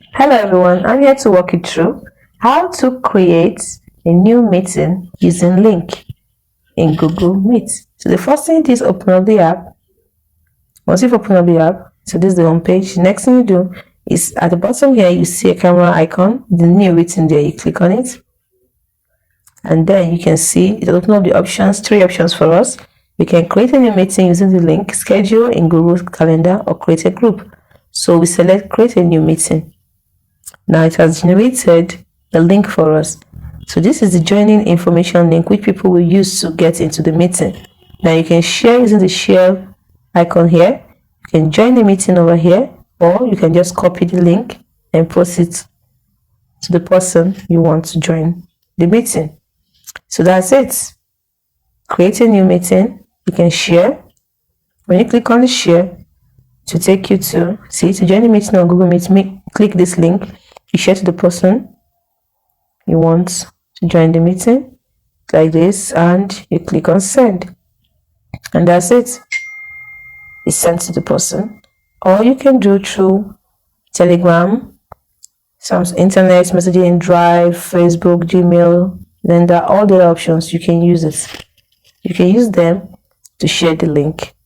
Hello everyone, I'm here to walk you through how to create a new meeting using link in Google Meet. So the first thing is open up the app. Once you've opened up the app, so this is the home page. Next thing you do is at the bottom here you see a camera icon, the new meeting there, you click on it. And then you can see it open up the options, 3 options for us. We can create a new meeting using the link, schedule in Google Calendar, or create a group. So we select create a new meeting. Now it has generated the link for us. So this is the joining information link which people will use to get into the meeting. Now you can share using the share icon here. You can join the meeting over here, or you can just copy the link and post it to the person you want to join the meeting. So that's it. Create a new meeting. You can share. When you click on the share, to take you to join the meeting on Google Meet, click this link. You share to the person you want to join the meeting like this, and you click on send, and that's it. It's sent to the person. Or you can do through Telegram, some internet messaging, Drive, Facebook, Gmail. Then there are all the options. You can use it. You can use them to share the link.